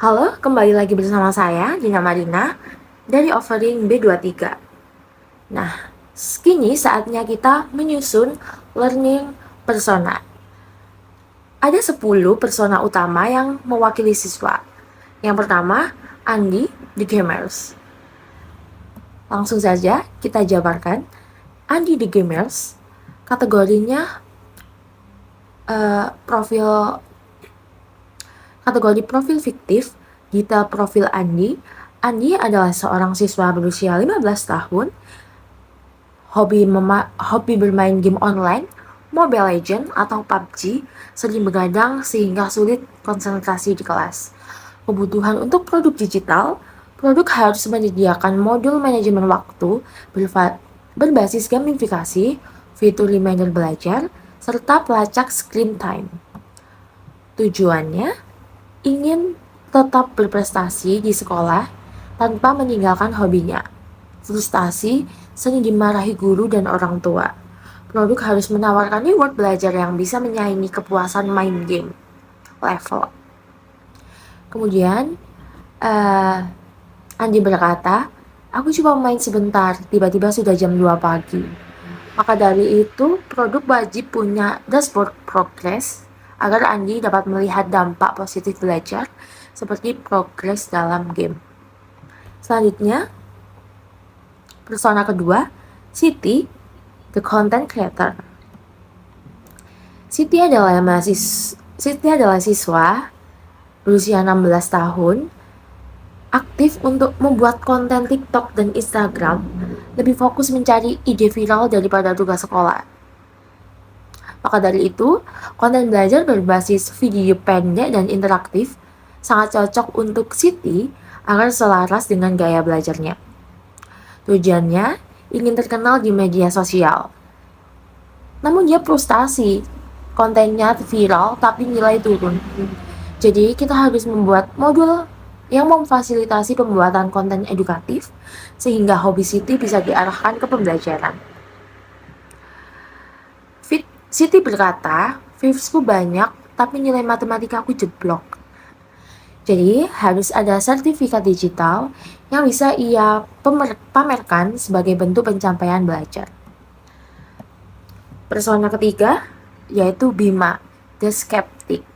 Halo, kembali lagi bersama saya, Dina Marina, dari Offering B23. Nah, kini saatnya kita menyusun learning persona. Ada 10 persona utama yang mewakili siswa. Yang pertama, Andi, the Gamers. Langsung saja kita jabarkan. Andi the Gamers, kategorinya profil kategori profil fiktif. Detail profil Andi. Andi adalah seorang siswa berusia 15 tahun, hobi bermain game online, Mobile Legends atau PUBG, sering begadang sehingga sulit konsentrasi di kelas. Kebutuhan untuk produk digital, produk harus menyediakan modul manajemen waktu berbasis gamifikasi, fitur reminder belajar, serta pelacak screen time. Tujuannya ingin tetap berprestasi di sekolah tanpa meninggalkan hobinya. Frustasi sering dimarahi guru dan orang tua. Produk harus menawarkan reward belajar yang bisa menyaingi kepuasan main game level. Kemudian, Andi berkata, aku cuma main sebentar, tiba-tiba sudah jam 2 pagi. Maka dari itu, produk wajib punya dashboard progress agar Andi dapat melihat dampak positif belajar seperti progres dalam game. Selanjutnya, persona kedua, Siti, the content creator. Siti adalah siswa berusia 16 tahun, aktif untuk membuat konten TikTok dan Instagram, lebih fokus mencari ide viral daripada tugas sekolah. Maka dari itu, konten belajar berbasis video pendek dan interaktif sangat cocok untuk Siti agar selaras dengan gaya belajarnya. Tujuannya ingin terkenal di media sosial. Namun dia frustasi, kontennya viral tapi nilai turun. Jadi kita harus membuat modul yang memfasilitasi pembuatan konten edukatif sehingga hobi Siti bisa diarahkan ke pembelajaran. Siti berkata, views-ku banyak tapi nilai matematika aku jeblok. Jadi harus ada sertifikat digital yang bisa ia pamerkan sebagai bentuk pencapaian belajar. Persona ketiga yaitu Bima, the skeptic.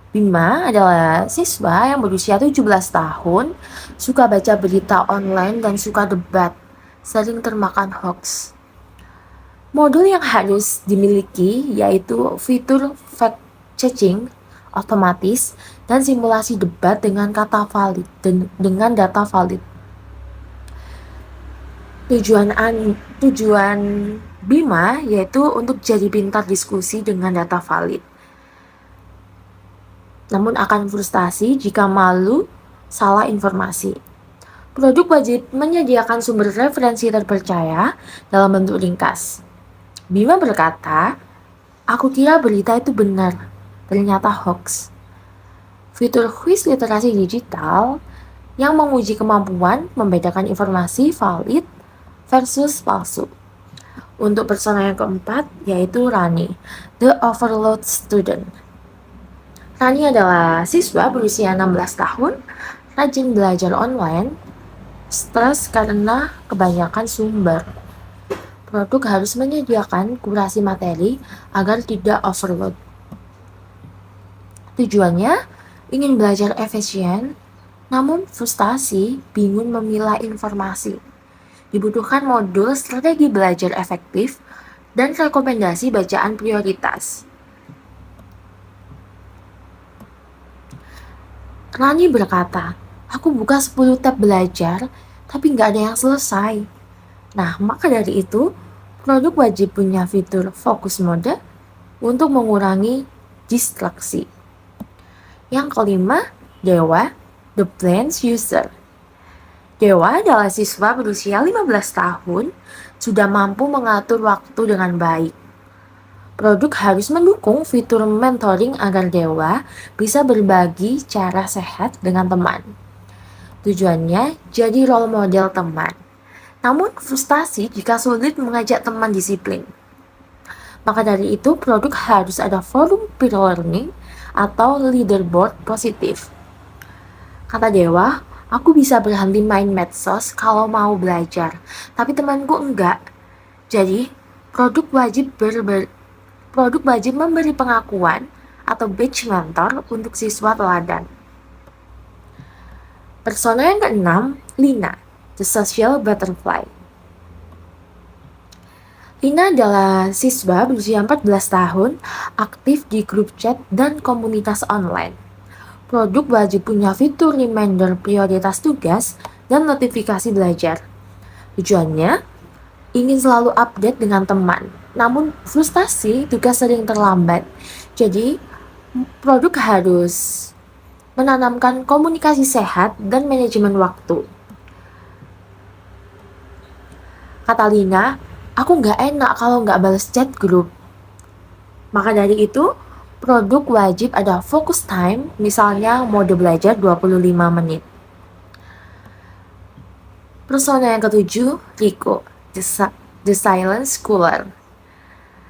Bima adalah siswa yang berusia 17 tahun, suka baca berita online dan suka debat, sering termakan hoax. Modul yang harus dimiliki yaitu fitur fact-checking otomatis dan simulasi debat dengan data valid. Tujuan Bima yaitu untuk jadi pintar diskusi dengan data valid. Namun akan frustasi jika malu salah informasi. Produk wajib menyediakan sumber referensi terpercaya dalam bentuk ringkas. Bima berkata, aku kira berita itu benar, ternyata hoax. Fitur quiz literasi digital yang menguji kemampuan membedakan informasi valid versus palsu. Untuk persona yang keempat yaitu Rani, the overload student. Rani adalah siswa berusia 16 tahun, rajin belajar online, stres karena kebanyakan sumber. Produk harus menyediakan kurasi materi agar tidak overload. Tujuannya ingin belajar efisien, namun frustasi, bingung memilah informasi. Dibutuhkan modul strategi belajar efektif dan rekomendasi bacaan prioritas. Rani berkata, aku buka 10 tab belajar, tapi nggak ada yang selesai. Nah, maka dari itu, produk wajib punya fitur fokus mode untuk mengurangi distraksi. Yang kelima, Dewa, the plans user. Dewa adalah siswa berusia 15 tahun, sudah mampu mengatur waktu dengan baik. Produk harus mendukung fitur mentoring agar Dewa bisa berbagi cara sehat dengan teman. Tujuannya jadi role model teman. Namun frustasi jika sulit mengajak teman disiplin. Maka dari itu produk harus ada forum peer learning atau leaderboard positif. Kata Dewa, aku bisa berhenti main medsos kalau mau belajar, tapi temanku enggak. Jadi, produk wajib produk wajib memberi pengakuan atau badge mentor untuk siswa teladan. Persona yang keenam, Lina, the social butterfly. Lina adalah siswa berusia 14 tahun, aktif di grup chat dan komunitas online. Produk wajib punya fitur reminder prioritas tugas dan notifikasi belajar. Tujuannya, ingin selalu update dengan teman, namun frustasi tugas sering terlambat. Jadi, produk harus menanamkan komunikasi sehat dan manajemen waktu. Kata Lina, aku nggak enak kalau nggak balas chat grup. Maka dari itu, produk wajib ada focus time, misalnya mode belajar 25 menit. Persona yang ketujuh, Rico, the silent schooler.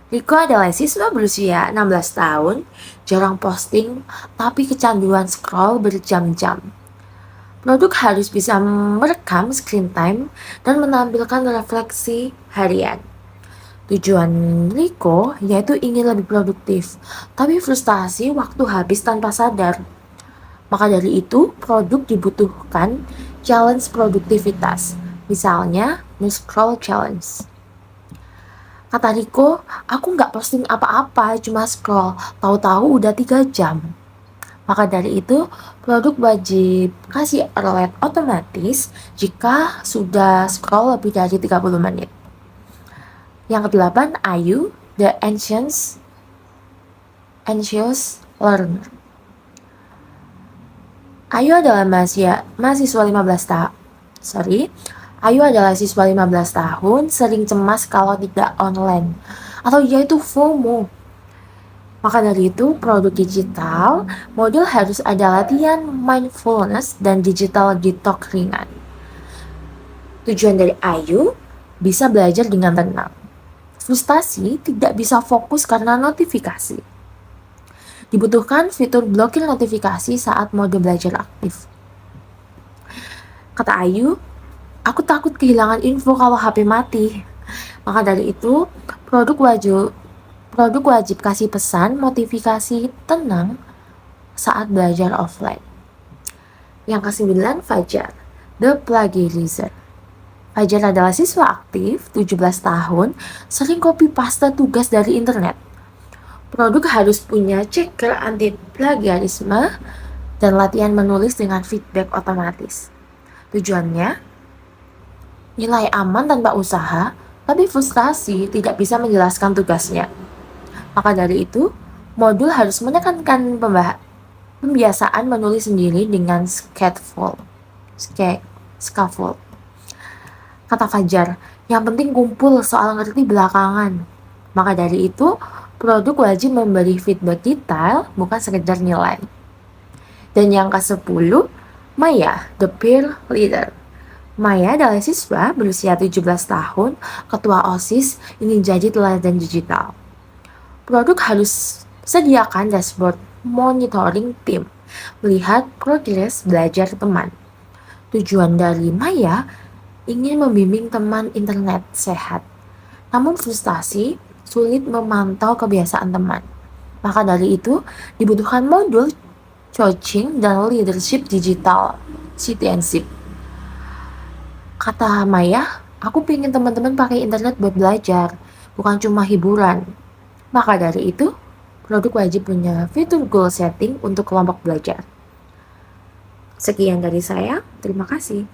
Rico adalah siswa berusia 16 tahun, jarang posting, tapi kecanduan scroll berjam-jam. Produk harus bisa merekam screen time dan menampilkan refleksi harian. Tujuan Rico yaitu ingin lebih produktif, tapi frustasi waktu habis tanpa sadar. Maka dari itu, produk dibutuhkan challenge produktivitas, misalnya no scroll challenge. Kata Rico, aku nggak posting apa-apa, cuma scroll, tahu-tahu udah 3 jam. Maka dari itu, produk wajib kasih alert otomatis jika sudah scroll lebih dari 30 menit. Yang kedelapan, Ayu, the anxious learner. Ayu adalah mahasiswa 15 tahun. Ayu adalah siswa 15 tahun, sering cemas kalau tidak online, atau yaitu FOMO. Maka dari itu, produk digital modul harus ada latihan mindfulness dan digital detox ringan. Tujuan dari Ayu bisa belajar dengan tenang. Frustasi tidak bisa fokus karena notifikasi. Dibutuhkan fitur blokir notifikasi saat mode belajar aktif. Kata Ayu, aku takut kehilangan info kalau HP mati. Maka dari itu, produk wajib kasih pesan notifikasi tenang saat belajar offline. Yang ke-9, Fajar, the plagiarizer. Fajar adalah siswa aktif, 17 tahun, sering copy paste tugas dari internet. Produk harus punya checker anti plagiarisme dan latihan menulis dengan feedback otomatis. Tujuannya, nilai aman tanpa usaha, tapi frustasi tidak bisa menjelaskan tugasnya. Maka dari itu, modul harus menekankan pembiasaan menulis sendiri dengan scaffold. Kata Fajar, yang penting kumpul soal ngerti belakangan. Maka dari itu, produk wajib memberi feedback detail, bukan sekedar nilai. Dan yang ke-10, Maya, the peer leader. Maya adalah siswa berusia 17 tahun, ketua OSIS, ingin jadi teladan digital. Produk harus sediakan dashboard monitoring tim, melihat progres belajar teman. Tujuan dari Maya ingin membimbing teman internet sehat, namun frustasi sulit memantau kebiasaan teman. Maka dari itu, dibutuhkan modul coaching dan leadership digital, citizenship. Kata Maya, aku pengen teman-teman pakai internet buat belajar, bukan cuma hiburan. Maka dari itu, produk wajib punya fitur goal setting untuk kelompok belajar. Sekian dari saya, terima kasih.